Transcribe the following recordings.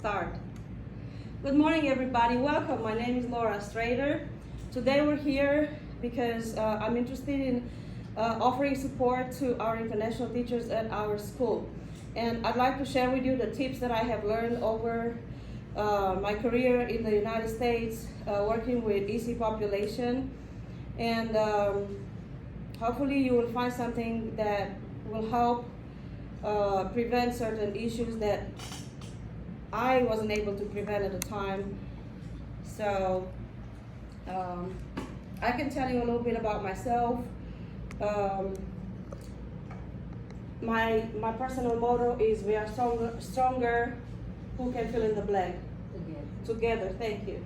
start. Good morning, everybody. Welcome. My name is Laura Strater. Today we're here because I'm interested in offering support to our international teachers at our school. And I'd like to share with you the tips that I have learned over my career in the United States, working with EC population. And hopefully you will find something that will help prevent certain issues that I wasn't able to prevent at the time. So I can tell you a little bit about myself. My personal motto is we are stronger, who can fill in the blank? Together, thank you.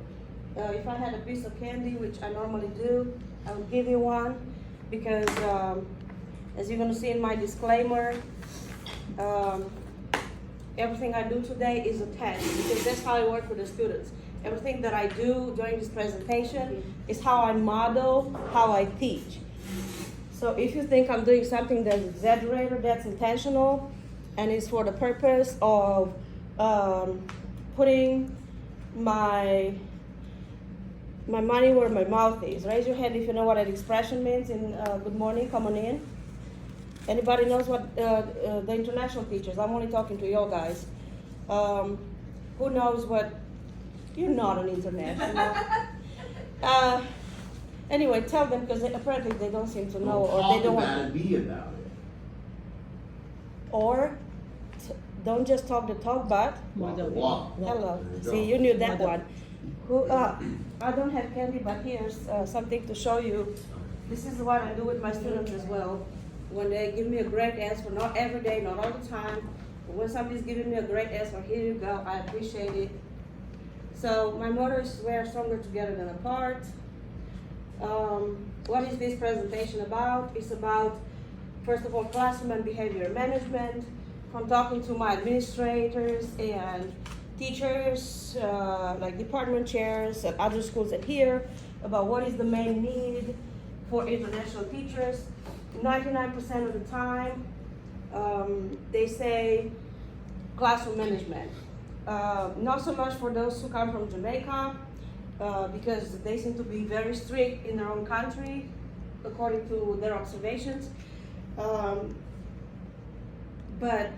If I had a piece of candy, which I normally do, I would give you one because as you're going to see in my disclaimer, everything I do today is a test because that's how I work with the students. Everything that I do during this presentation is how I model, how I teach. So if you think I'm doing something that's exaggerated, that's intentional, and it's for the purpose of putting my money where my mouth is. Raise your hand if you know what that expression means in good morning, come on in. Anybody knows what the international teachers, I'm only talking to you guys. Who knows what, you're not an international. Anyway, tell them because apparently they don't seem to know or they don't want to. Be about it. Or don't just talk the talk, but Walk the walk. hello. See, you knew that one. Who? I don't have candy, but here's something to show you. This is what I do with my students as well. When they give me a great answer, not every day, not all the time, but when somebody's giving me a great answer, here you go, I appreciate it. So my motto is we are stronger together than apart. What is this presentation about? It's about, first of all, classroom and behavior management. From talking to my administrators and teachers, like department chairs at other schools at here, about what is the main need for international teachers. 99% of the time, they say classroom management. Not so much for those who come from Jamaica, because they seem to be very strict in their own country, according to their observations. But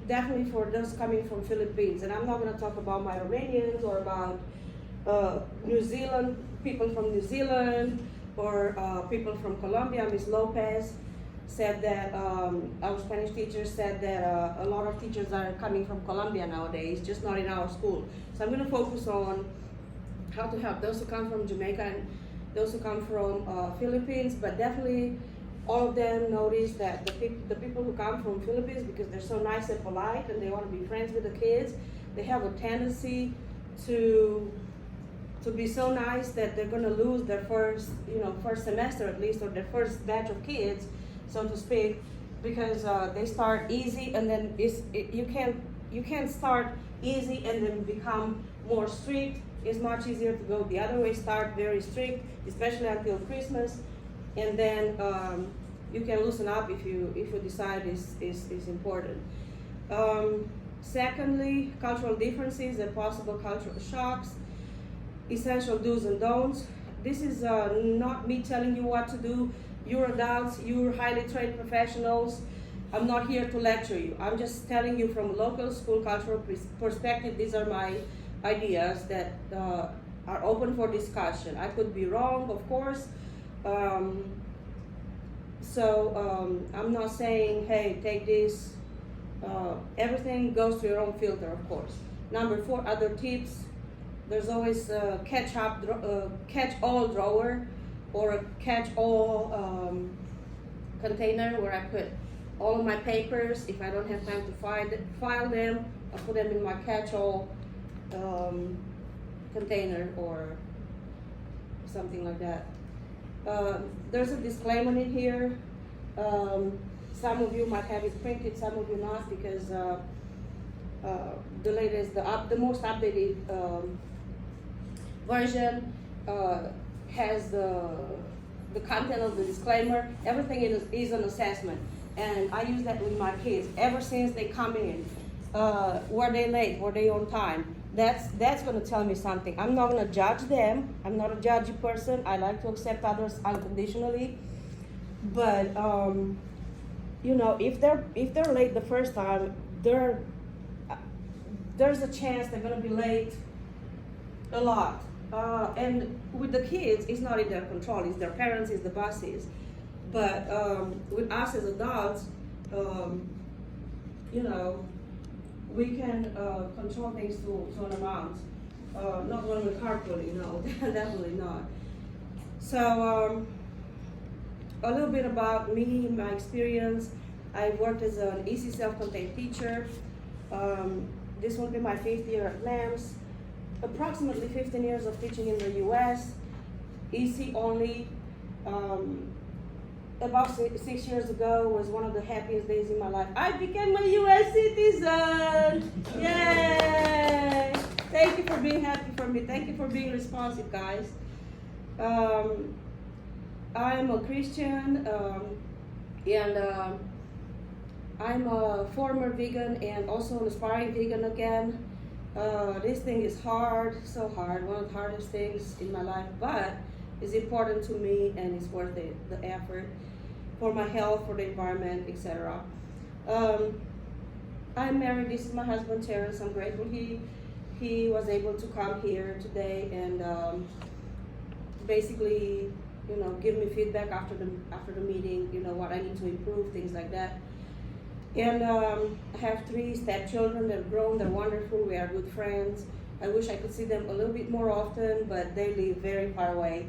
definitely for those coming from Philippines. And I'm not going to talk about my Romanians or about New Zealand, people from New Zealand, or people from Colombia. Ms. Lopez said that, our Spanish teacher said that a lot of teachers are coming from Colombia nowadays, just not in our school. So I'm going to focus on how to help those who come from Jamaica and those who come from Philippines, but definitely all of them notice that the people who come from Philippines, because they're so nice and polite and they want to be friends with the kids, they have a tendency to be so nice that they're going to lose their first semester at least, or their first batch of kids, so to speak, because they start easy and then you can't start easy and then become more strict. It's much easier to go the other way, start very strict, especially until Christmas, and then you can loosen up if you decide is important. Secondly, cultural differences and possible cultural shocks. Essential do's and don'ts. This is not me telling you what to do. You're adults, you're highly trained professionals. I'm not here to lecture you. I'm just telling you from a local school cultural perspective, these are my ideas that are open for discussion. I could be wrong, of course. I'm not saying, hey, take this. Everything goes through your own filter, of course. Number 4, other tips. There's always a catch-all drawer or a catch-all container where I put all of my papers. If I don't have time to file them, I put them in my catch-all container or something like that. There's a disclaimer in here. Some of you might have it printed, some of you not, because the latest, the most updated version has the content of the disclaimer. Everything is an assessment, and I use that with my kids ever since they come in. Were they late? Were they on time? That's going to tell me something. I'm not going to judge them. I'm not a judgy person. I like to accept others unconditionally. But if they're late the first time, there's a chance they're going to be late a lot. And with the kids, it's not in their control. It's their parents, it's the bosses. But with us as adults, we can control things to an amount. Not when we're carpooling, no, definitely not. So a little bit about me, my experience. I worked as an EC self-contained teacher. This will be my 5th year at LAMS. Approximately 15 years of teaching in the US, EC only. About 6 years ago was one of the happiest days in my life. I became a US citizen! Yay! Thank you for being happy for me. Thank you for being responsive, guys. I'm a Christian, and I'm a former vegan and also an aspiring vegan again. This thing is hard, so hard, one of the hardest things in my life, but it's important to me and it's worth it, the effort for my health, for the environment, etc. I'm married. This is my husband, Terrence. I'm grateful he was able to come here today and basically, give me feedback after the meeting, what I need to improve, things like that. And I have 3 stepchildren. They're grown, they're wonderful, we are good friends. I wish I could see them a little bit more often, but they live very far away.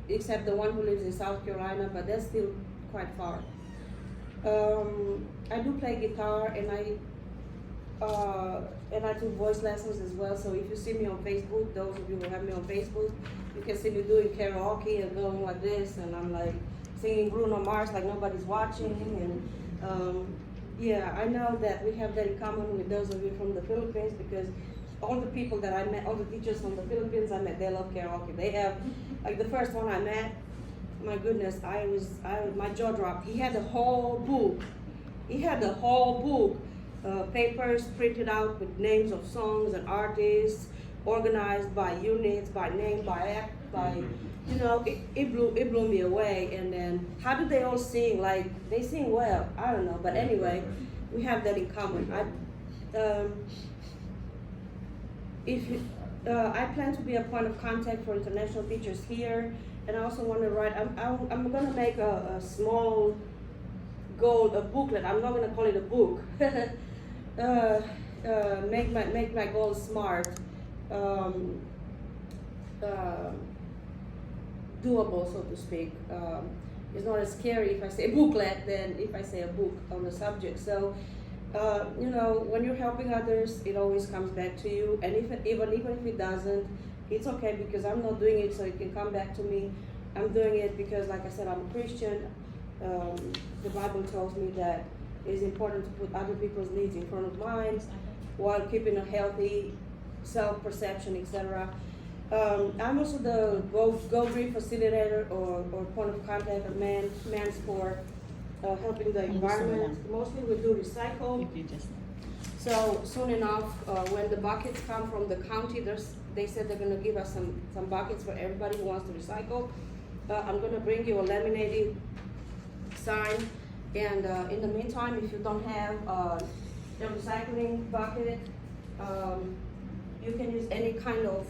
Except the one who lives in South Carolina, but that's still quite far. I do play guitar, and I do voice lessons as well. So if you see me on Facebook, those of you who have me on Facebook, you can see me doing karaoke and going like this, and I'm like singing Bruno Mars like nobody's watching. And yeah, I know that we have that in common with those of you from the Philippines, because all the people that I met, all the teachers from the Philippines I met, they love karaoke. They have, like the first one I met, my goodness, my jaw dropped. He had the whole book. Papers printed out with names of songs and artists, organized by units, by name, by act, by, it blew me away. And then, how do they all sing? Like, they sing well, I don't know. But anyway, we have that in common. I plan to be a point of contact for international teachers here, and I also want to write. I'm going to make a small goal, a booklet. I'm not going to call it a book. Make my goals smart, doable, so to speak. It's not as scary if I say booklet than if I say a book on the subject. So. When you're helping others, it always comes back to you. And even if it doesn't, it's okay, because I'm not doing it so it can come back to me. I'm doing it because, like I said, I'm a Christian. The Bible tells me that it's important to put other people's needs in front of mine while keeping a healthy self-perception, etc. I'm also the Go Green facilitator or point of contact, or man's for helping the environment. Mostly we do recycle. So soon enough, when the buckets come from the county, they said they're going to give us some buckets for everybody who wants to recycle. I'm going to bring you a laminated sign. And in the meantime, if you don't have a recycling bucket, you can use any kind of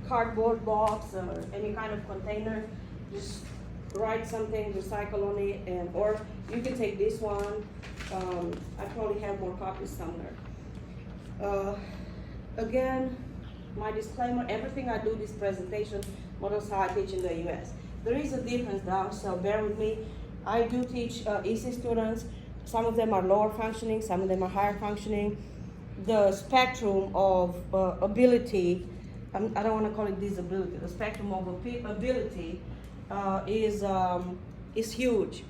cardboard box or any kind of container. Just write something, recycle on it, or you can take this one. I probably have more copies somewhere. Again, my disclaimer, everything I do this presentation models how I teach in the US. There is a difference though, so bear with me. I do teach EC students. Some of them are lower functioning, some of them are higher functioning. The spectrum of ability, I don't want to call it disability, the spectrum of ability is huge.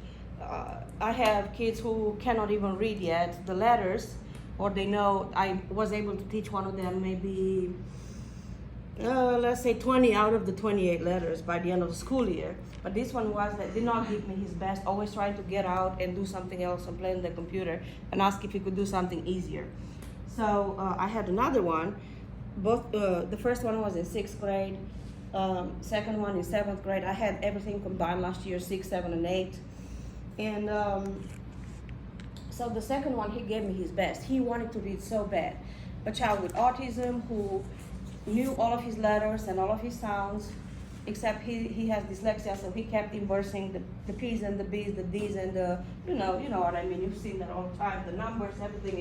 I have kids who cannot even read yet the letters, or they know. I was able to teach one of them maybe let's say 20 out of the 28 letters by the end of the school year. But this one was that did not give me his best, always trying to get out and do something else and play on the computer and ask if he could do something easier. So I had another one. Both the first one was in 6th grade, second one in 7th grade. I had everything combined last year, 6, 7, and 8. And so the second one, he gave me his best. He wanted to read so bad. A child with autism who knew all of his letters and all of his sounds, except he has dyslexia, so he kept inversing the P's and the B's, the D's and the, you know what I mean. You've seen that all the time. The numbers, everything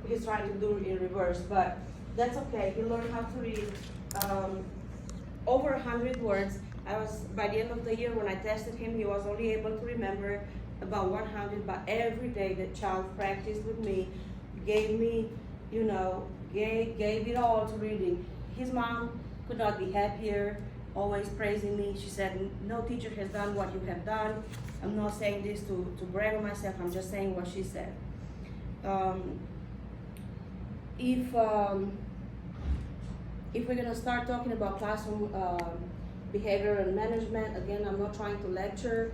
he's trying to do in reverse, but that's okay. He learned how to read over 100 words. By the end of the year when I tested him, he was only able to remember about 100, but every day the child practiced with me, gave me, gave it all to reading. His mom could not be happier, always praising me. She said, no teacher has done what you have done. I'm not saying this to brag on myself, I'm just saying what she said. If we're gonna start talking about classroom behavior and management, again, I'm not trying to lecture.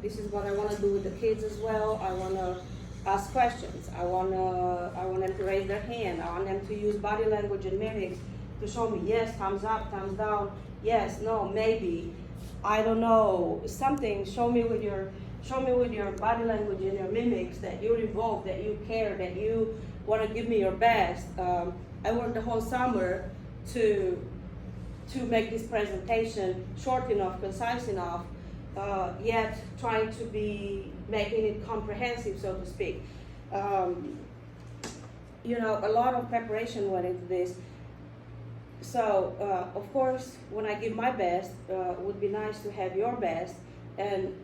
This is what I want to do with the kids as well. I want to ask questions. I want them to raise their hand. I want them to use body language and mimics to show me yes, thumbs up, thumbs down, yes, no, maybe, I don't know, something. Show me with your body language and your mimics that you're involved, that you care, that you want to give me your best. I worked the whole summer to make this presentation short enough, concise enough, yet trying to be making it comprehensive, so to speak. A lot of preparation went into this. So, of course, when I give my best, it would be nice to have your best and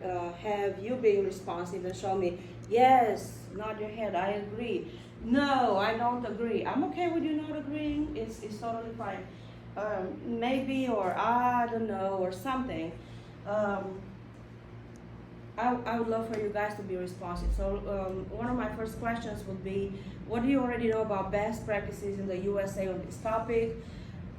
have you being responsive and show me, yes, nod your head, I agree. No, I don't agree. I'm okay with you not agreeing. It's totally fine. Maybe, or I don't know, or something. I would love for you guys to be responsive. So one of my first questions would be, what do you already know about best practices in the USA on this topic?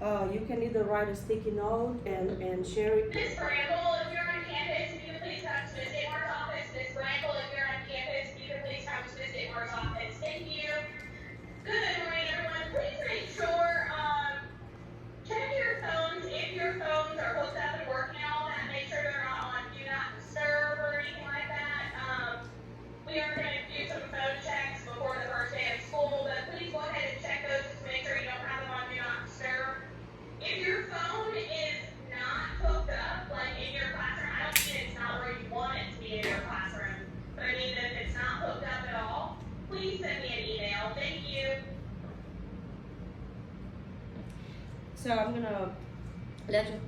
You can either write a sticky note and share it. Ms. Bramble, if you're on campus, if you could please come to Ms. Amar's office. Ms. Bramble, if you're on campus, if you could please come to Ms. Amar's office. Thank you. Good morning, everyone. Please make sure, check your phones. If your phones are hooked up and working and all that, make sure they're not on Do Not Disturb or anything like that. We are going to do some phone checks before the first day of school, but please go ahead and check those just to make sure you don't have them on Do Not Disturb. If your phone is not hooked up, like in your classroom, I don't mean it's not where you want it to be in your classroom, but I mean that if it's not hooked up at all, please send me an email. Thank you. So I'm gonna let you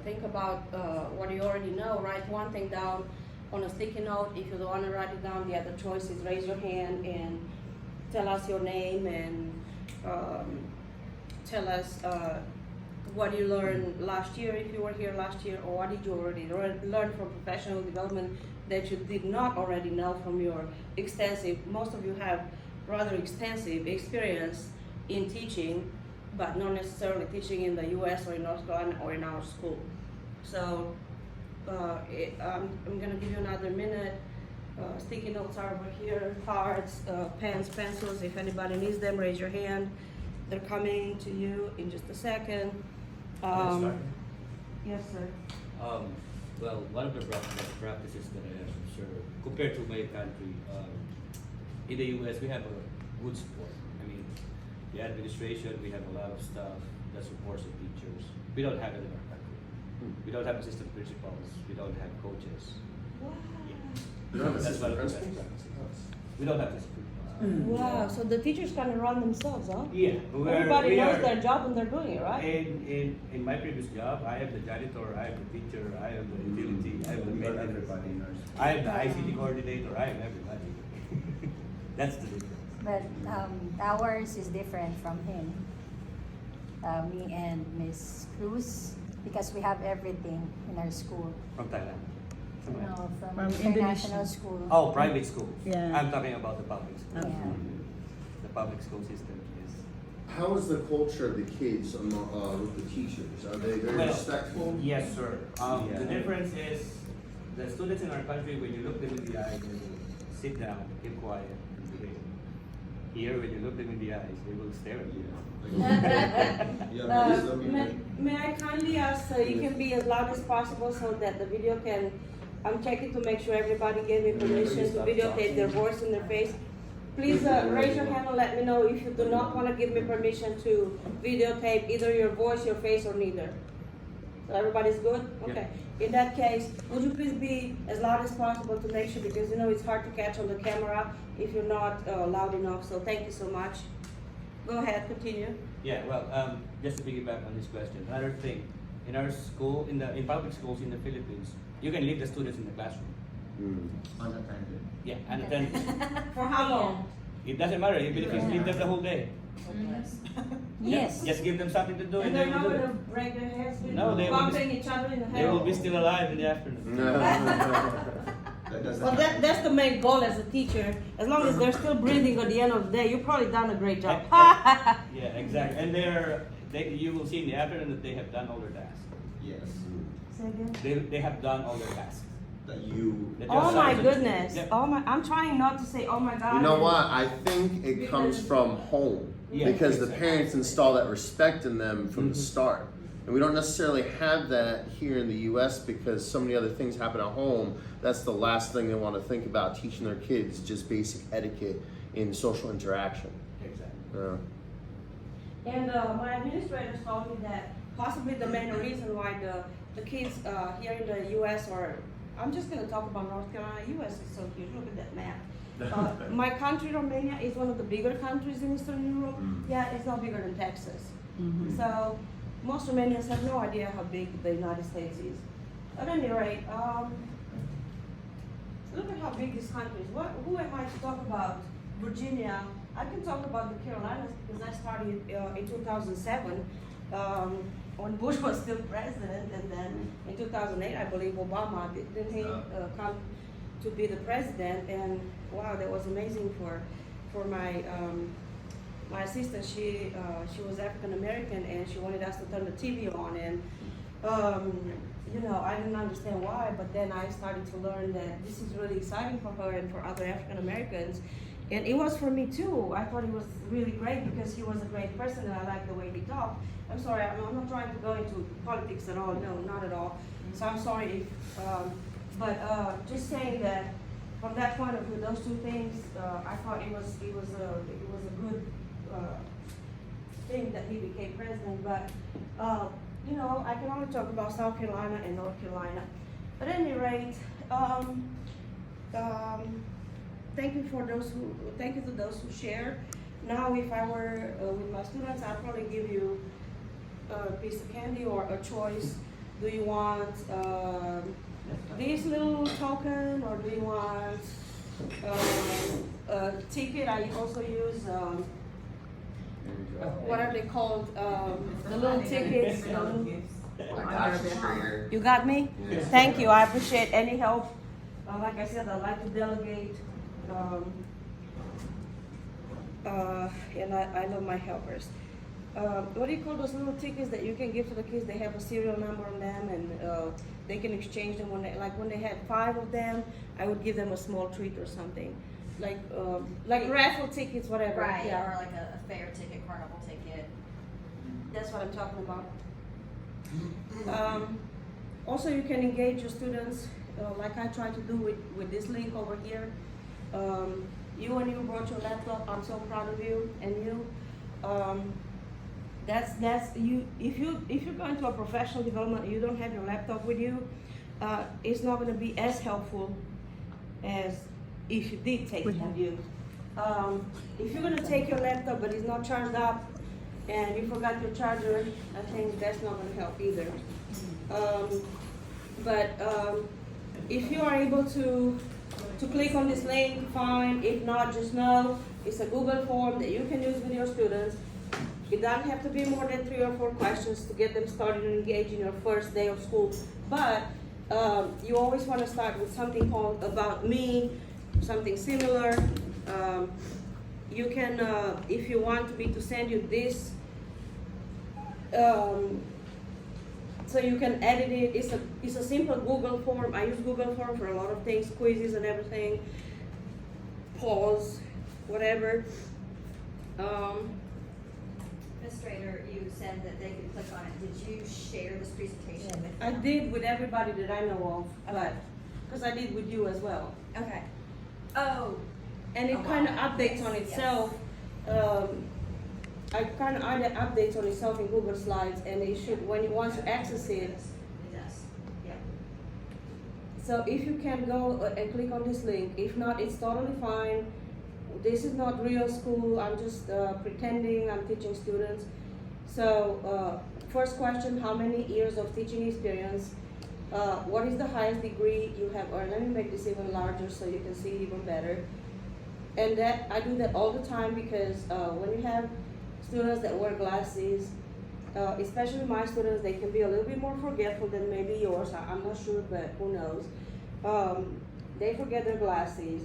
think about what you already know. Write one thing down on a sticky note. If you don't want to write it down, the other choice is raise your hand and tell us your name and tell us what you learned last year, if you were here last year, or what did you already learn from professional development that you did not already know from your most of you have rather extensive experience in teaching, but not necessarily teaching in the US or in North Carolina or in our school. So I'm gonna give you another minute. Sticky notes are over here, cards, pens, pencils. If anybody needs them, raise your hand. They're coming to you in just a second. Yes, sir. Well, one of the best practices that I have observed, compared to my country, in the US we have a good support. I mean, the administration, we have a lot of staff that supports the teachers. We don't have it in our country. We don't have assistant principals. We don't have coaches. Wow. Yeah. That's one of the best practices. We don't have assistant principals. Wow, so the teachers kind of run themselves, huh? Yeah. Everybody knows their job and they're doing it, right? In my previous job, I am the janitor, I am the teacher, I am the utility, I am the maintenance. I am the ICT coordinator, I am everybody. That's the difference. But ours is different from him. Me and Miss Cruz, because we have everything in our school. From Thailand. No, from Indonesia. international school. Oh, private school. Yeah. I'm talking about the public school. Yeah. The public school system is How is the culture of the kids with the teachers? Are they very Well, respectful? Yes, sir. Yeah. The difference is the students in our country, when you look them in the eye, they will sit down, keep quiet, and behave. Here, when you look them in the eyes, they will stare at you. May I kindly ask, you can be as loud as possible so that the video can, I'm checking to make sure everybody gave me permission to videotape their voice and their face. Please raise your hand and let me know if you do not want to give me permission to videotape either your voice, your face, or neither. So everybody's good? Okay. In that case, would you please be as loud as possible to make sure, because you know it's hard to catch on the camera if you're not loud enough, so thank you so much. Go ahead, continue. Yeah, well, just to piggyback on this question, another thing, in our school, in public schools in the Philippines, you can leave the students in the classroom. Unattended. Yeah, unattended. For how long? It doesn't matter, even if you leave them the whole day. Yes. Just give them something to do And and they they're will not do gonna it. break their heads with No, they will be- bumping each other in the head? They will be still alive in the afternoon. That doesn't Well, happen. that's the main goal as a teacher. As long as they're still breathing at the end of the day, you've probably done a great job. Yeah, exactly. And you will see in the afternoon that they have done all their tasks. Yes. Say again? They have done all their tasks. That you. That Oh your my sons- goodness. Yep. Oh my, I'm trying not to say, oh my God. You know what? I think it comes Because- from home Yeah, because the exactly. parents install that respect in them from the Mhm. start. And we don't necessarily have that here in the U.S. because so many other things happen at home. That's the last thing they want to think about, teaching their kids just basic etiquette in social interaction. Exactly. Yeah. And my administrators told me that possibly the main reason why the kids here in the U.S. or I'm just going to talk about North Carolina. U.S. is so huge. Look at that map. My country, Romania, is one of the bigger countries in Eastern Europe. Mm. Yeah, it's not bigger than Texas. So most Romanians have no idea how big the United States is. At any rate, look at how big this country is. Who am I to talk about Virginia? I can talk about the Carolinas because I started in 2007 when Bush was still president, and then in 2008, I believe Obama didn't he come to be the president, and wow, that was amazing for my my assistant. She was African American, and she wanted us to turn the TV on, and you know, I didn't understand why, but then I started to learn that this is really exciting for her and for other African Americans. And it was for me too. I thought it was really great because he was a great person and I liked the way he talked. I'm sorry, I'm not trying to go into politics at all. No, not at all. So I'm sorry if, but just saying that from that point of view, those two things, I thought it was a good thing that he became president. But you know, I can only talk about South Carolina and North Carolina. At any rate, thank you to those who shared. Now, if I were with my students, I'd probably give you a piece of candy or a choice. Do you want this little token, or do you want a ticket? I also use what are they called? The little tickets. You got me? Yes. Thank you. I appreciate any help. Like I said, I like to delegate. And I love my helpers. What do you call those little tickets that you can give to the kids? They have a serial number on them, and they can exchange them when they had 5 of them. I would give them a small treat or something, like raffle tickets, whatever. Right, Yeah. or like a fair ticket, carnival ticket. That's what I'm talking about. Also, you can engage your students, like I try to do with this link over here. You brought your laptop. I'm so proud of you and you. That's you. If you're going to a professional development and you don't have your laptop with you, it's not going to be as helpful as if you did take it with you. If you're going to take your laptop but it's not charged up and you forgot your charger, I think that's not going to help either. If you are able to click on this link, fine. If not, just know it's a Google form that you can use with your students. It doesn't have to be more than 3 or 4 questions to get them started and engaged in your first day of school. But you always want to start with something called about me, something similar. you can, if you want me to send you this, so you can edit it. It's a simple Google form. I use Google form for a lot of things, quizzes and everything, polls, whatever. Ms. Strater, you said that they could click on it. Did you share this presentation with them? I did with everybody that I know of, but because I did with you as well. Okay. Oh. And it Oh, kind of wow. updates on Yes, itself. I kind of updates on itself in Google Slides, and it should, when you want to access it. It does. Yeah. So if you can go and click on this link, if not, it's totally fine. This is not real school. I'm just pretending I'm teaching students. So first question: how many years of teaching experience? What is the highest degree you have earned? Let me make this even larger so you can see it even better. And that I do that all the time because when you have students that wear glasses, especially my students, they can be a little bit more forgetful than maybe yours. I'm not sure, but who knows? They forget their glasses.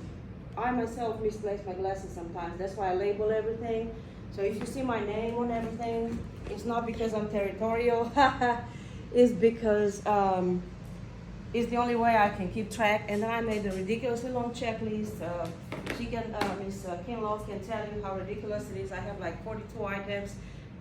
I myself misplace my glasses sometimes. That's why I label everything. So if you see my name on everything, it's not because I'm territorial. It's because it's the only way I can keep track. And then I made a ridiculously long checklist. Miss Kinlaw can tell you how ridiculous it is. I have like 42 items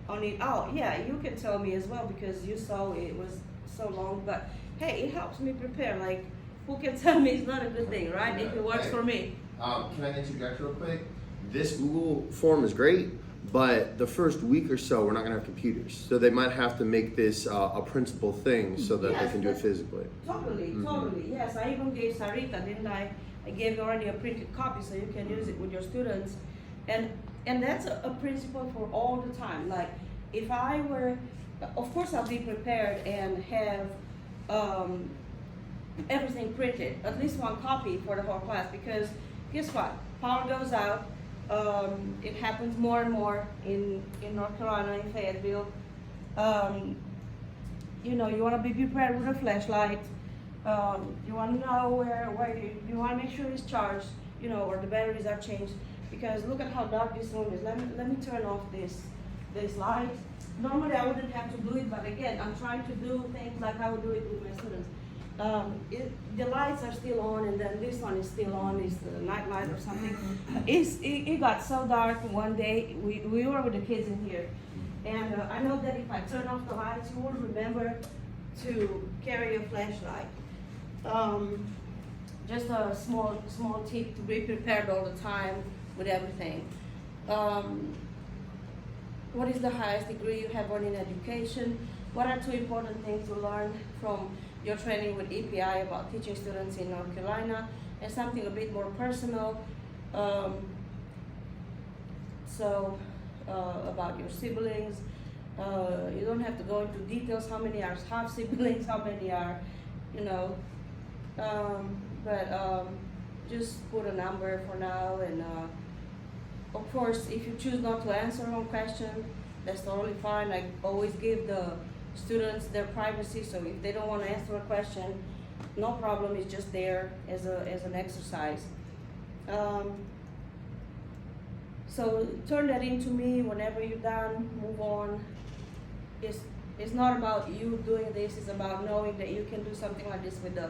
on it. Oh yeah, you can tell me as well because you saw it was so long. But hey, it helps me prepare. Like, who can tell me it's not a good thing, right? If it works for me. Can I interject real quick? This Google form is great, but the first week or so, we're not gonna have computers. So they might have to make this a principal thing so that they Yes, can do it but- physically. Totally, totally. Yes, I even gave Sarita, didn't I? I gave you already a printed copy so you can use it with your students. And that's a principle for all the time. Like, if I were, of course I'll be prepared and have everything printed, at least one copy for the whole class, because guess what? Power goes out. It happens more and more in North Carolina, in Fayetteville. You know, you want to be prepared with a flashlight. You want to know where you want to make sure it's charged, you know, or the batteries are changed. Because look at how dark this room is. Let me turn off this light. Normally I wouldn't have to do it, but again, I'm trying to do things like I would do it with my students. The lights are still on, and then this one is still on. It's the night light or something. It got so dark one day. We were with the kids in here, and I know that if I turn off the lights, you will remember to carry a flashlight. Just a small tip to be prepared all the time with everything. What is the highest degree you have earned in education? What are two important things to learn from your training with EPI about teaching students in North Carolina? And something a bit more personal. About your siblings. You don't have to go into details, how many are half siblings, how many are, you know, just put a number for now. And of course, if you choose not to answer one question, that's totally fine. I always give the students their privacy, so if they don't want to answer a question, no problem, it's just there as an exercise. So turn that into me whenever you're done, move on. It's not about you doing this, it's about knowing that you can do something like this with the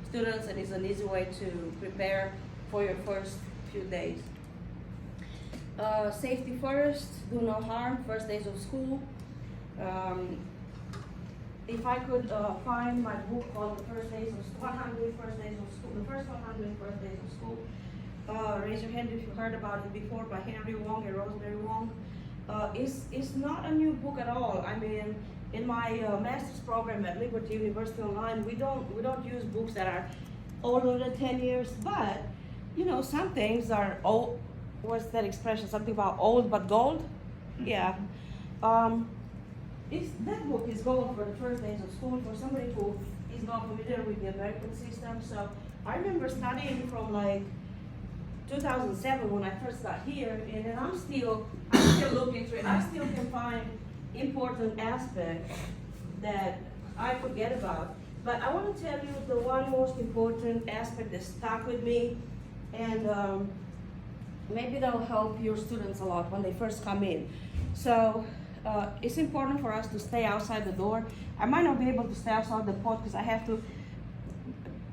students, and it's an easy way to prepare for your first few days. Safety first, do no harm, first days of school. If I could find my book called The First Days of School, 100 First Days of School, the first 100 First Days of School. Raise your hand if you heard about it before, by Henry Wong and Rosemary Wong. It's not a new book at all. I mean, in my master's program at Liberty University Online, we don't use books that are older than 10 years, but you know, some things are old. What's that expression? Something about old but gold? Yeah. That book is gold for the first days of school for somebody who is not familiar with the American system. So I remember studying from like 2007 when I first got here, and then I'm still looking through it. I still can find important aspects that I forget about. But I want to tell you the one most important aspect that stuck with me, and maybe that'll help your students a lot when they first come in. So it's important for us to stay outside the door. I might not be able to stay outside the pod because I have to,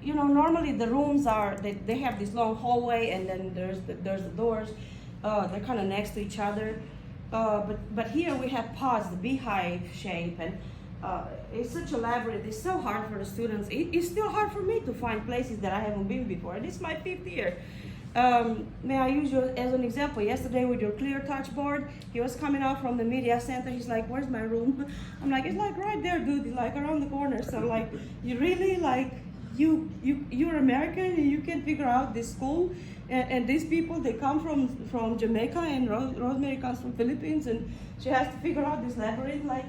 normally the rooms they have this long hallway, and then there's the doors. They're kind of next to each other. But here we have pods, the beehive shape, and it's such a labyrinth. It's so hard for the students. It's still hard for me to find places that I haven't been before. And it's my 5th year. May I use you as an example? Yesterday with your clear touch board, he was coming out from the media center. He's like, "Where's my room?" I'm like, "It's like right there, dude. It's like around the corner." So like, you really like you're American and you can figure out this school. And these people, they come from Jamaica, and Rosemary comes from Philippines, and she has to figure out this labyrinth. Like,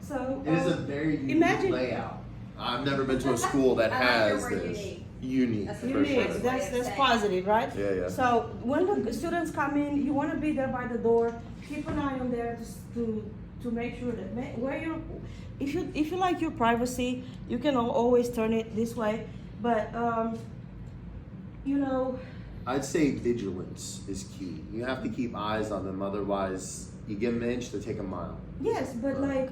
so It is a very unique imagine- layout. I've never been to a school that I like your has word this. unique. Unique, That's for a sure. Unique. That's positive, right? Yeah, yeah. So when the students come in, you want to be there by the door. Keep an eye on there to make sure that where you're. If you like your privacy, you can always turn it this way. But I'd say vigilance is key. You have to keep eyes on them, otherwise you give them an inch, they take a mile. yes, but like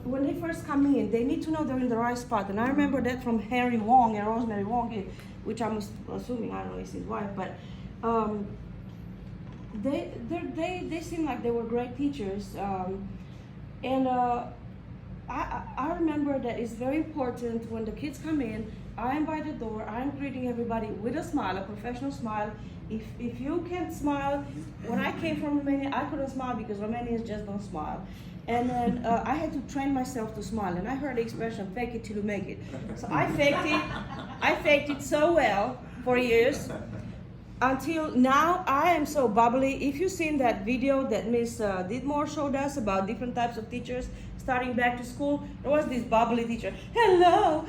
when they first come in, they need to know they're in the right spot. And I remember that from Harry Wong and Rosemary Wong, which I'm assuming, I don't know, is his wife, but they seem like they were great teachers. And I remember that it's very important when the kids come in, I am by the door, I'm greeting everybody with a smile, a professional smile. If you can't smile, when I came from Romania, I couldn't smile because Romanians just don't smile. And then I had to train myself to smile, and I heard the expression, fake it till you make it. So I faked it so well for years, until now I am so bubbly. If you've seen that video that Miss Didmore showed us about different types of teachers starting back to school, there was this bubbly teacher. Hello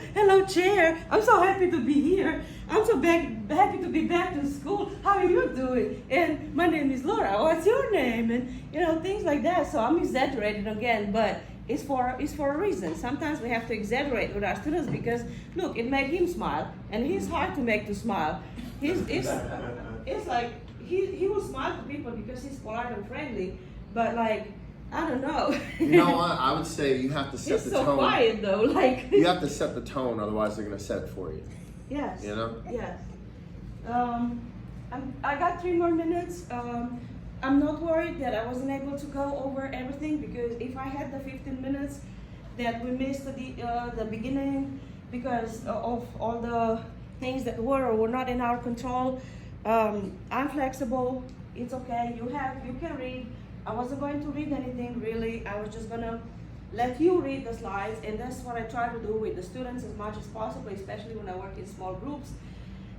chair, I'm so happy to be here. I'm so happy to be back to school. How are you doing? And my name is Laura, what's your name? And things like that. So I'm exaggerating again, but it's for a reason. Sometimes we have to exaggerate with our students because look, it made him smile, and he's hard to make to smile. It's like he will smile to people because he's polite and friendly, but like, I don't know. You know what? I would say you have to set He's the so tone. quiet though, like. You have to set the tone, otherwise they're gonna set it for you. Yes. You know? Yes. I got 3 more minutes. I'm not worried that I wasn't able to go over everything, because if I had the 15 minutes that we missed at the beginning because of all the things that were or were not in our control, I'm flexible. It's okay. You can read. I wasn't going to read anything really. I was just gonna let you read the slides, and that's what I try to do with the students as much as possible, especially when I work in small groups.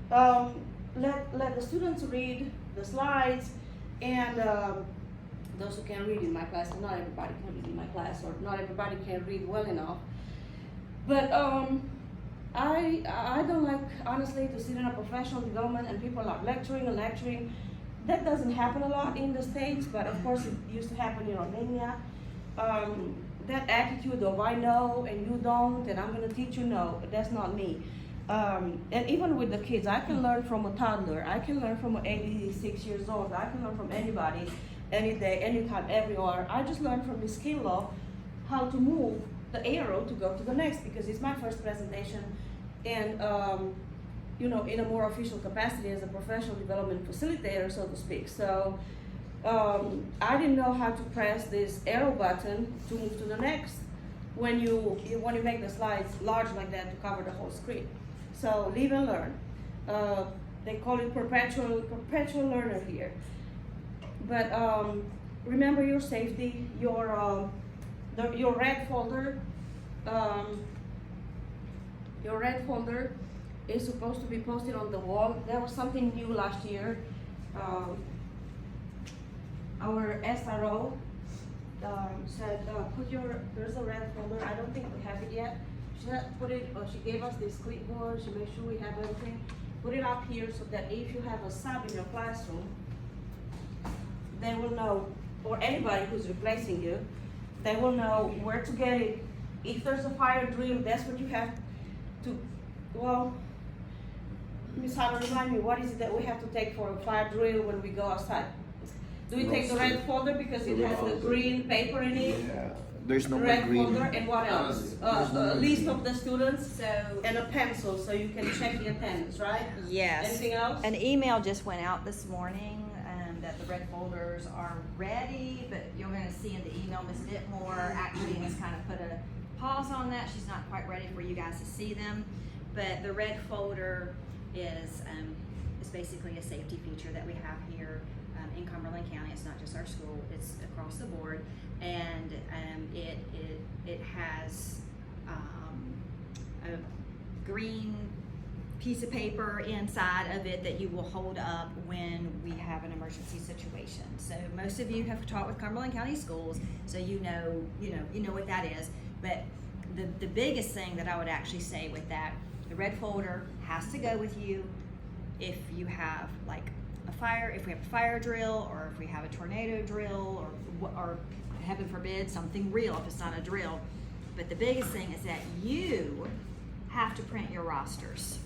Let the students read the slides, and those who can read in my class, and not everybody can read in my class, or not everybody can read well enough. But I don't like, honestly, to sit in a professional development and people are lecturing and lecturing. That doesn't happen a lot in the States, but of course it used to happen in Romania. That attitude of I know and you don't, and I'm gonna teach you, no, that's not me. And even with the kids, I can learn from a toddler, I can learn from an 86 years old, I can learn from anybody, any day, anytime, everywhere. I just learned from Miss Kinlaw how to move the arrow to go to the next, because it's my first presentation, and in a more official capacity as a professional development facilitator, so to speak. So I didn't know how to press this arrow button to move to the next when you make the slides large like that to cover the whole screen. So live and learn. They call it perpetual learner here. But remember your safety. Your red folder. Your red folder is supposed to be posted on the wall. There was something new last year. Our SRO said, there's a red folder. I don't think we have it yet. She said, she gave us this clipboard. She made sure we have everything. Put it up here so that if you have a sub in your classroom, they will know, or anybody who's replacing you, they will know where to get it. If there's a fire drill, that's what you have to, Ms. Hottel, remind me, what is it that we have to take for a fire drill when we go outside? Do we take the red folder because it has the green paper in it? Yeah, there's no more Red green. folder, and what else? There's no A more list green. of the students So, and a pencil so you can check the attendance, right? yes. Anything else? An email just went out this morning, that the red folders are ready, but you're gonna see in the email, Ms. Ditmore actually has kind of put a pause on that. She's not quite ready for you guys to see them. But the red folder is basically a safety feature that we have here in Cumberland County. It's not just our school, it's across the board. And it has a green piece of paper inside of it that you will hold up when we have an emergency situation. So most of you have taught with Cumberland County Schools, so you know what that is. But the biggest thing that I would actually say with that, the red folder has to go with you if you have like if we have a fire drill, or if we have a tornado drill, or heaven forbid, something real if it's not a drill. But the biggest thing is that you have to print your rosters.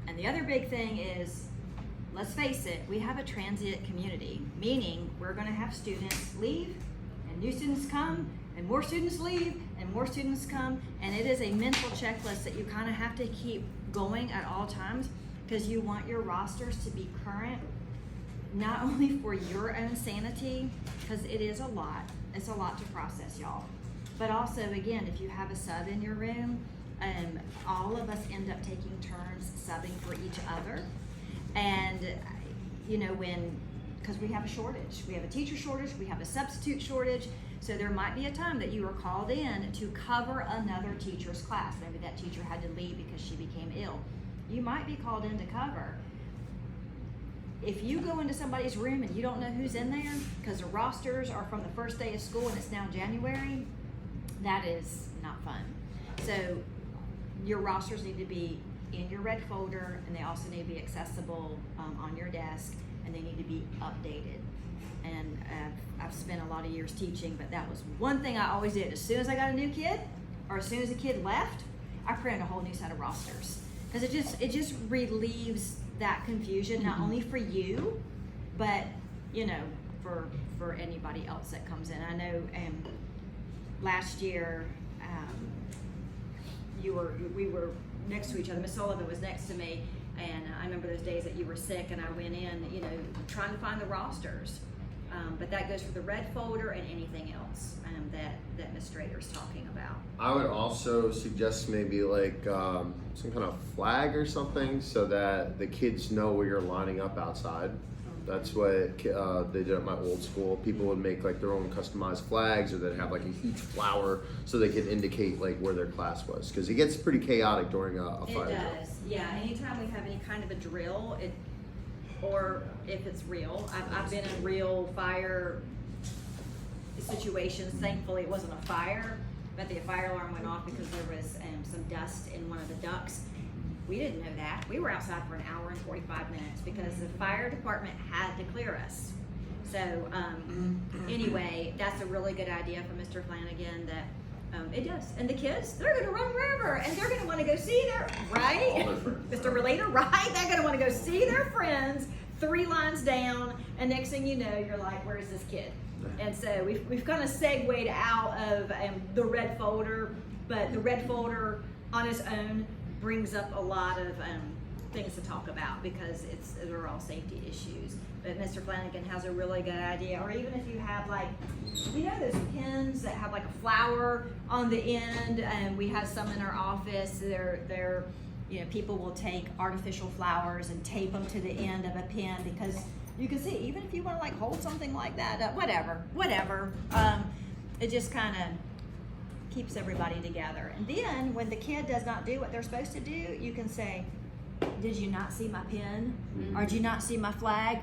And the other big thing is, let's face it, we have a transient community, meaning we're gonna have students leave and new students come, and more students leave and more students come, and it is a mental checklist that you kind of have to keep going at all times, because you want your rosters to be current, not only for your own sanity, because it is a lot, it's a lot to process, y'all, but also, again, if you have a sub in your room, all of us end up taking turns subbing for each other. And because we have a shortage, we have a teacher shortage, we have a substitute shortage, so there might be a time that you are called in to cover another teacher's class. Maybe that teacher had to leave because she became ill. You might be called in to cover. If you go into somebody's room and you don't know who's in there, because the rosters are from the first day of school and it's now January, that is not fun. So your rosters need to be in your red folder, and they also need to be accessible on your desk, and they need to be updated. And I've spent a lot of years teaching, but that was one thing I always did. As soon as I got a new kid, or as soon as a kid left, I printed a whole new set of rosters, because it just relieves that confusion, not only for you, but for anybody else that comes in. I know last year we were next to each other. Miss Sullivan was next to me, and I remember those days that you were sick, and I went in, trying to find the rosters. But that goes for the red folder and anything else that Ms. Strater's talking about. I would also suggest maybe like some kind of flag or something, so that the kids know where you're lining up outside. That's what they did at my old school. People would make like their own customized flags, or they'd have like a huge flower so they could indicate like where their class was, because it gets pretty chaotic during a fire drill. It does, yeah. Anytime we have any kind of a drill, or if it's real, I've been in real fire situations. Thankfully, it wasn't a fire, but the fire alarm went off because there was some dust in one of the ducts. We didn't know that. We were outside for an hour and 45 minutes because the fire department had to clear us. So anyway, that's a really good idea from Mr. Flanagan, that it does. And the kids, they're gonna run wherever, and they're gonna wanna go see their, right? Mr. Relator, right? They're gonna wanna go see their friends 3 lines down, and next thing you know, you're like, where's this kid? And so we've kind of segued out of the red folder, but the red folder on its own brings up a lot of things to talk about, because they're all safety issues. But Mr. Flanagan has a really good idea. Or even if you have like, those pins that have like a flower on the end, and we have some in our office. They're people will take artificial flowers and tape them to the end of a pin, because you can see, even if you want to like hold something like that up, whatever, it just kind of keeps everybody together. And then when the kid does not do what they're supposed to do, you can say, did you not see my pin? Or did you not see my flag?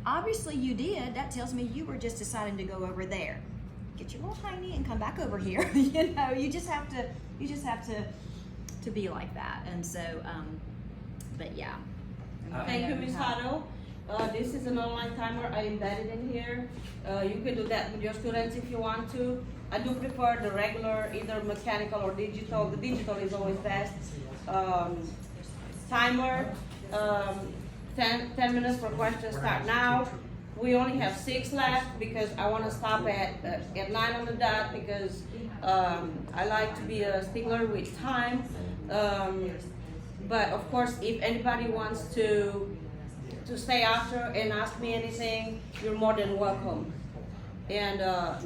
Obviously you did. That tells me you were just deciding to go over there. Get your little hiney and come back over here. You just have to be like that. And so, but yeah. Thank you, Ms. Hottel. This is an online timer I embedded in here. You can do that with your students if you want to. I do prefer the regular, either mechanical or digital. The digital is always best. timer, 10 minutes for questions start now. We only have 6 left because I wanna stop at 9 on the dot because, I like to be a stickler with time. But of course, if anybody wants to stay after and ask me anything, you're more than welcome. And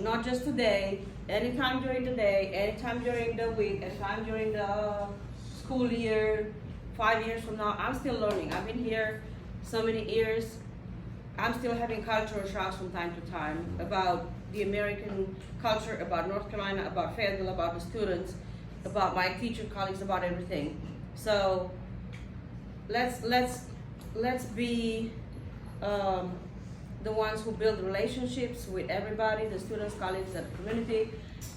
not just today, anytime during the day, anytime during the week, anytime during the school year, 5 years from now, I'm still learning. I've been here so many years. I'm still having cultural shocks from time to time about the American culture, about North Carolina, about Fayetteville, about the students, about my teacher colleagues, about everything. So let's be the ones who build relationships with everybody, the students, colleagues, and the community,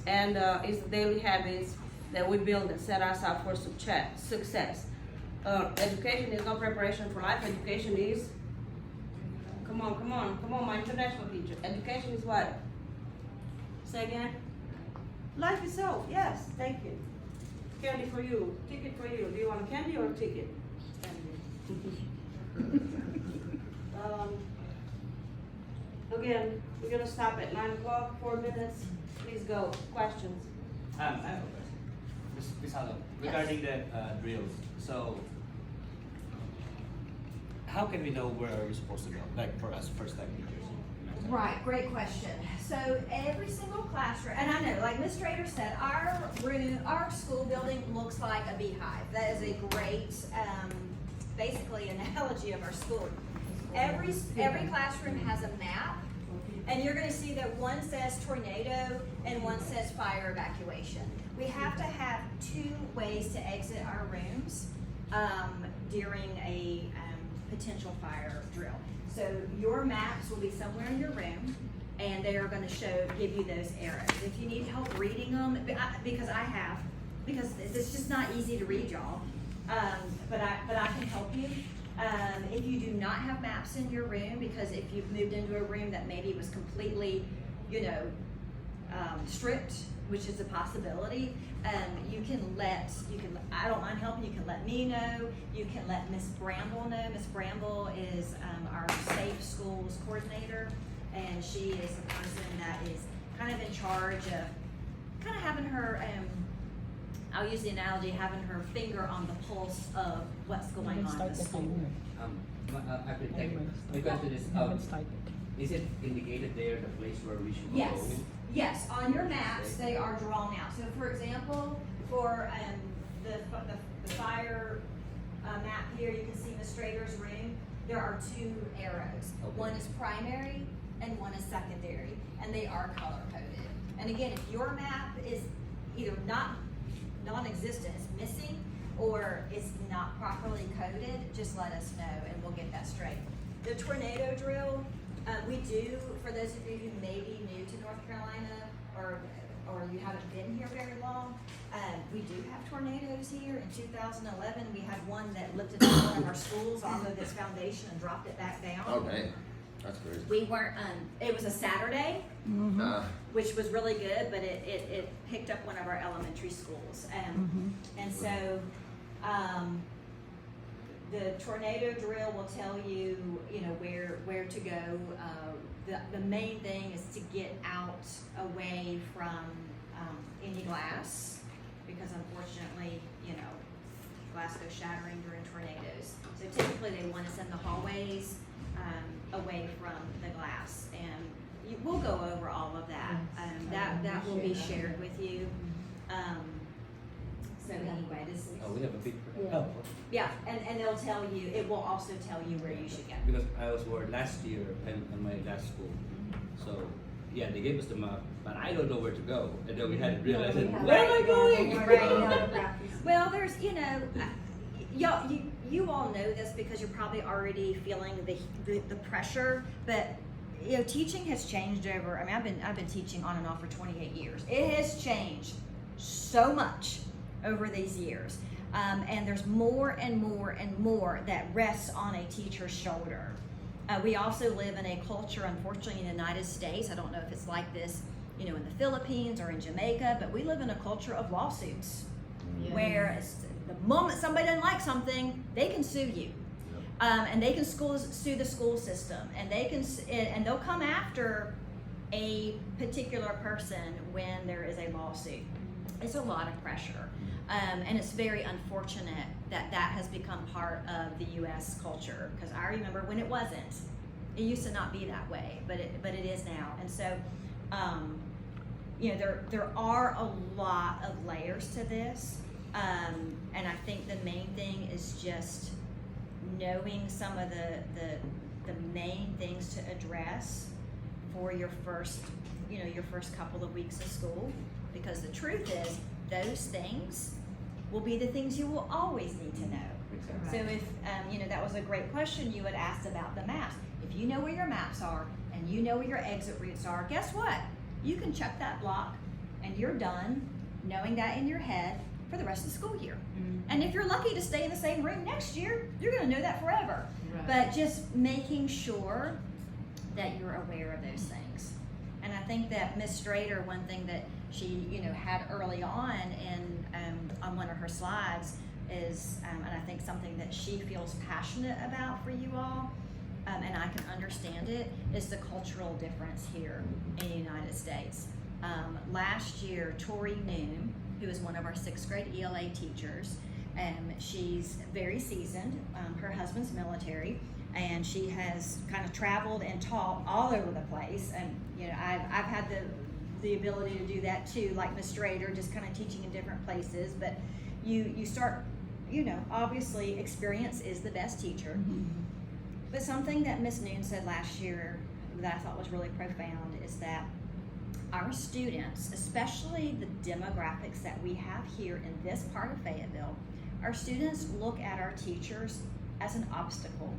and it's the daily habits that we build that set us up for success. Education is not preparation for life. Education is, come on, my international teacher. Education is what? Say again? Life itself, yes, thank you. Candy for you, ticket for you. Do you want a candy or a ticket? Again, we're gonna stop at 9 o'clock, 4 minutes. Please go, questions. I have a question. Ms. Hottel, regarding the drills. So, how can we know where are we supposed to go? Like for us first-time teachers. Right, great question. So every single classroom, and I know, like Ms. Strater said, our school building looks like a beehive. That is a great, basically analogy of our school. Every classroom has a map, and you're gonna see that one says tornado and one says fire evacuation. We have to have 2 ways to exit our rooms during a potential fire drill. So your maps will be somewhere in your room, and they are going to give you those arrows. If you need help reading them, because it's just not easy to read, y'all. But I can help you. If you do not have maps in your room, because if you've moved into a room that maybe was completely, stripped, which is a possibility, I don't mind helping. You can let me know. You can let Miss Bramble know. Miss Bramble is our Safe Schools coordinator, and she is the person that is kind of in charge of kind of having her, I'll use the analogy, having her finger on the pulse of what's going on in the school. My question is it indicated there the place where we should Yes. go? Yes, on your maps, they are drawn out. So for example, for the fire map here, you can see Ms. Strater's room. There are 2 arrows. Okay. One is primary and one is secondary, and they are color coded. And again, if your map is either non-existent, it's missing, or it's not properly coded, just let us know and we'll get that straight. The tornado drill, we do, for those of you who may be new to North Carolina or you haven't been here very long, we do have tornadoes here. In 2011, we had one that lifted up one of our schools off of its foundation and dropped it back down. Oh, dang. That's crazy. We weren't, it was a Saturday, which was really good, but it picked up one of our elementary schools. And so, the tornado drill will tell you, where to go. The main thing is to get out away from any glass, because unfortunately, glass goes shattering during tornadoes. So typically they want us in the hallways, away from the glass, and we'll go over all of that. That will be shared with you. So anyway, We have a big. yeah, and they'll tell you. It will also tell you where you should go. Because I was working last year in my last school, so yeah, they gave us the map, but I don't know where to go, and then we had to realize, where am I going? Right. Well, there's, y'all, you all know this because you're probably already feeling the pressure, but teaching has changed over. I mean, I've been teaching on and off for 28 years. It has changed so much over these years, and there's more and more and more that rests on a teacher's shoulder. We also live in a culture, unfortunately, in the United States. I don't know if it's like this, in the Philippines or in Jamaica, but we live in a culture of lawsuits, where the moment somebody doesn't like something, they can sue you. And they can sue the school system, and and they'll come after a particular person when there is a lawsuit. It's a lot of pressure, and it's very unfortunate that that has become part of the U.S. culture. Because I remember when it wasn't. It used to not be that way, but it is now. And so, there are a lot of layers to this, and I think the main thing is just knowing some of the main things to address for your first couple of weeks of school, because the truth is those things will be the things you will always need to know. Exactly. So if that was a great question you had asked about the maps. If you know where your maps are and you know where your exit routes are, guess what? You can check that block and you're done knowing that in your head for the rest of the school year. And if you're lucky to stay in the same room next year, you're going to know that forever. Right. But just making sure that you're aware of those things. And I think that Ms. Strater, one thing that she had early on on one of her slides is, and I think something that she feels passionate about for you all, and I can understand it, is the cultural difference here in the United States. Last year, Tori Noon, who is one of our 6th grade ELA teachers, she's very seasoned. Her husband's military, and she has kind of traveled and taught all over the place. And I've had the ability to do that too, like Ms. Strater, just kind of teaching in different places. But you start, obviously experience is the best teacher. But something that Ms. Noon said last year that I thought was really profound is that our students, especially the demographics that we have here in this part of Fayetteville, our students look at our teachers as an obstacle.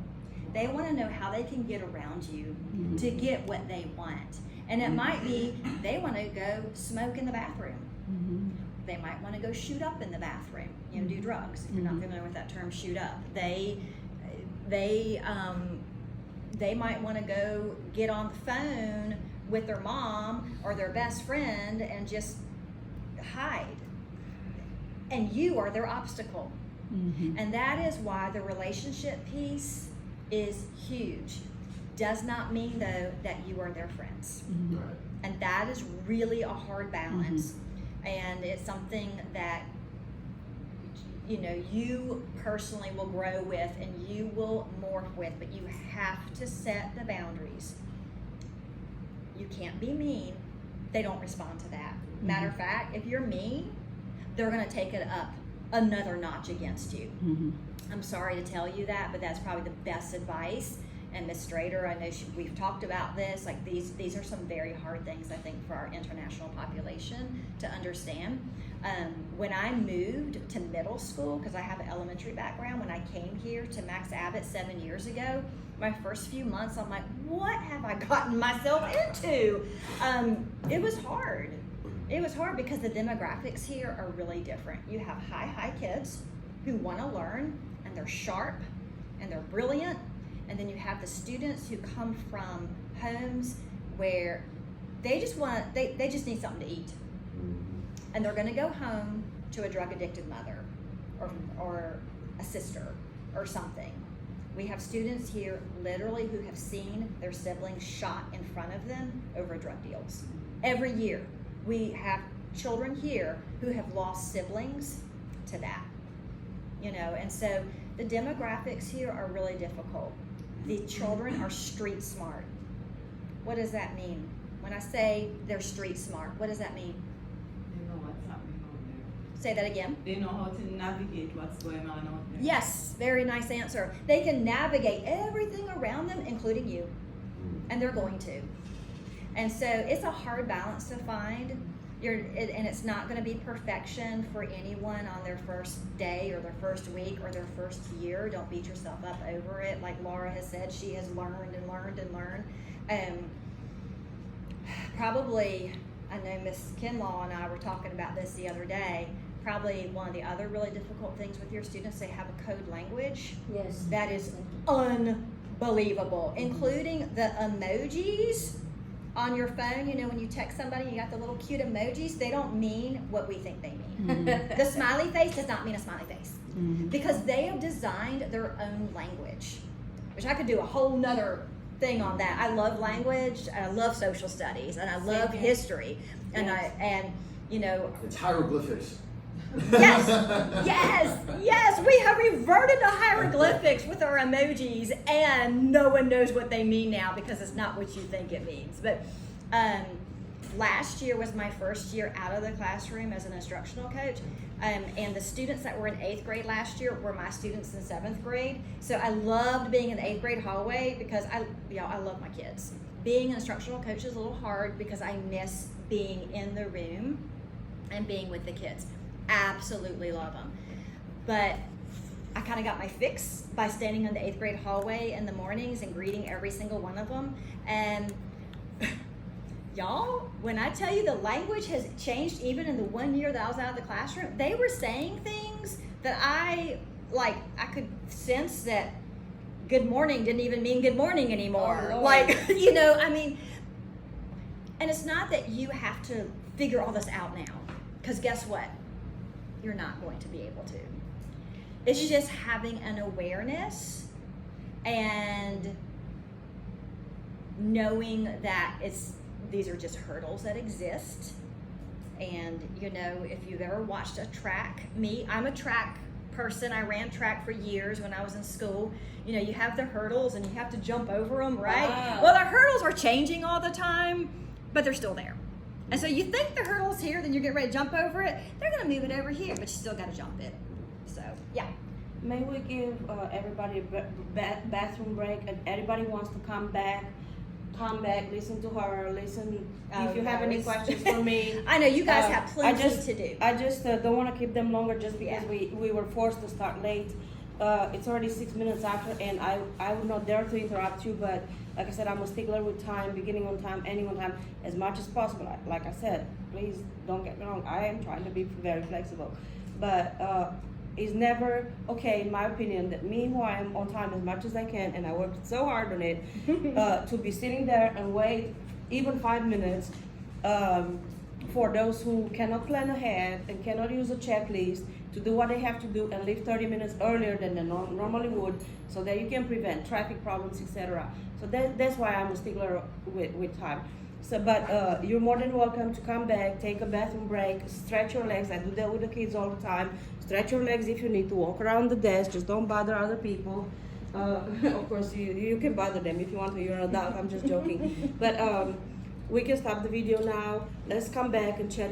They want to know how they can get around you to get what they want. And it might be they want to go smoke in the bathroom. They might want to go shoot up in the bathroom, do drugs. If you're not familiar with that term, shoot up. They might want to go get on the phone with their mom or their best friend and just hide. And you are their obstacle. And that is why the relationship piece is huge. Does not mean, though, that you are their friends. Right. And that is really a hard balance. And it's something that you personally will grow with and you will morph with, but you have to set the boundaries. You can't be mean. They don't respond to that. Matter of fact, if you're mean, they're going to take it up another notch against you. I'm sorry to tell you that, but that's probably the best advice. And Ms. Strater, I know we've talked about this. Like these are some very hard things, I think, for our international population to understand. When I moved to middle school, because I have an elementary background, when I came here to Max Abbott 7 years ago, my first few months, I'm like, what have I gotten myself into? It was hard. It was hard because the demographics here are really different. You have high kids who want to learn, and they're sharp, and they're brilliant. And then you have the students who come from homes where they just need something to eat. And they're going to go home to a drug-addicted mother or a sister or something. We have students here literally who have seen their siblings shot in front of them over drug deals. Every year, we have children here who have lost siblings to that. And so the demographics here are really difficult. The children are street smart. What does that mean? When I say they're street smart, what does that mean? They know what's happening out there. Say that again. They know how to navigate what's going on out there. Yes, very nice answer. They can navigate everything around them, including you, and they're going to. And so it's a hard balance to find. And it's not going to be perfection for anyone on their first day or their first week or their first year. Don't beat yourself up over it. Like Laura has said, she has learned and learned and learned. Probably, I know Miss Kinlaw and I were talking about this the other day, probably one of the other really difficult things with your students, they have a code language. Yes. That is unbelievable, including the emojis. on your phone, you know, when you text somebody, you got the little cute emojis, they don't mean what we think they mean. The smiley face does not mean a smiley face. Because they have designed their own language, which I could do a whole nother thing on that. I love language, and I love social studies, and I love history, and you know, It's hieroglyphics. yes, yes, we have reverted to hieroglyphics with our emojis, and no one knows what they mean now because it's not what you think it means. But last year was my first year out of the classroom as an instructional coach, and the students that were in 8th grade last year were my students in 7th grade. So I loved being in the 8th grade hallway because I love my kids. Being an instructional coach is a little hard because I miss being in the room and being with the kids. Absolutely love them. But I kind of got my fix by standing in the 8th grade hallway in the mornings and greeting every single one of them. And y'all, when I tell you the language has changed even in the 1 year that I was out of the classroom, they were saying things that I could sense that good morning didn't even mean good morning anymore. You know, I mean, and it's not that you have to figure all this out now, because guess what? You're not going to be able to. It's just having an awareness and knowing that these are just hurdles that exist. And you know, if you've ever watched a track meet, I'm a track person. I ran track for years when I was in school. You know, you have the hurdles and you have to jump over them, right? Wow. Well, the hurdles are changing all the time, but they're still there. And so you think the hurdle's here, then you're getting ready to jump over it. They're going to move it over here, but you still got to jump it. So, yeah. May we give everybody a bathroom break, and everybody wants to come back, listen to her, listen. If you have any questions for me. I know you guys have plenty to do. I just don't want to keep them longer just because we were forced to start late. It's already 6 minutes after, and I would not dare to interrupt you, but like I said, I'm a stickler with time, beginning on time, ending on time, as much as possible. Like I said, please don't get me wrong, I am trying to be very flexible. But it's never okay, in my opinion, that me who I am on time as much as I can, and I worked so hard on it, to be sitting there and wait even 5 minutes for those who cannot plan ahead and cannot use a checklist to do what they have to do and leave 30 minutes earlier than they normally would, so that you can prevent traffic problems, etc. So that's why I'm a stickler with time. So, but you're more than welcome to come back, take a bathroom break, stretch your legs. I do that with the kids all the time. Stretch your legs if you need to, walk around the desk, just don't bother other people. Of course, you can bother them if you want to, you're an adult, I'm just joking. But we can stop the video now. Let's come back and chat.